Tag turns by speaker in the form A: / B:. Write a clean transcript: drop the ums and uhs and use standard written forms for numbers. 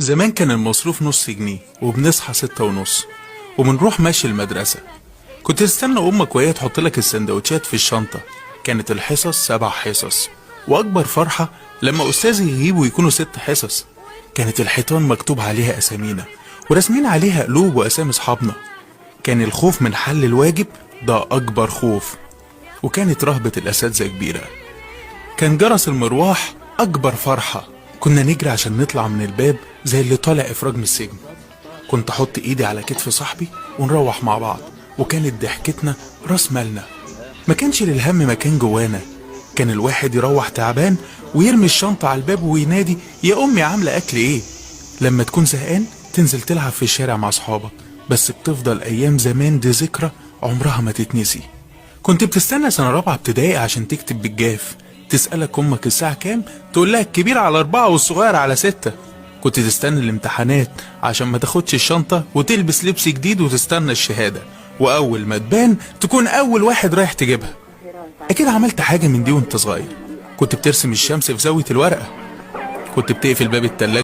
A: زمان كان المصروف نص جنيه وبنصحى 6:30 وبنروح ماشي المدرسة. كنت تستنى أمك وهي تحط لك السندوتشات في الشنطة. كانت الحصص 7 حصص، وأكبر فرحة لما أستاذ يغيب ويكونوا 6 حصص. كانت الحيطان مكتوب عليها أسامينا ورسمين عليها قلوب وأسامي أصحابنا. كان الخوف من حل الواجب ده أكبر خوف، وكانت رهبة الأساتذة كبيرة. كان جرس المروح أكبر فرحة، كنا نجري عشان نطلع من الباب زي اللي طالع إفراج من السجن. كنت أحط إيدي على كتف صاحبي ونروح مع بعض، وكانت ضحكتنا راس مالنا. ما كانش للهم مكان جوانا. كان الواحد يروح تعبان ويرمي الشنطة على الباب وينادي يا أمي عاملة أكل إيه. لما تكون زهقان تنزل تلعب في الشارع مع أصحابك. بس بتفضل أيام زمان دي ذكرى عمرها ما تتنسي. كنت بتستنى سنة رابعة ابتدائي عشان تكتب بالجاف. تسألك أمك الساعة كام، تقول لها الكبير على 4 والصغير على 6. كنت تستنى الامتحانات عشان ما تاخدش الشنطة وتلبس لبس جديد وتستنى الشهادة، وأول ما تبان تكون أول واحد رايح تجيبها. أكيد عملت حاجة من دي وانت صغير. كنت بترسم الشمس في زاوية الورقة. كنت بتقفل باب التلاجة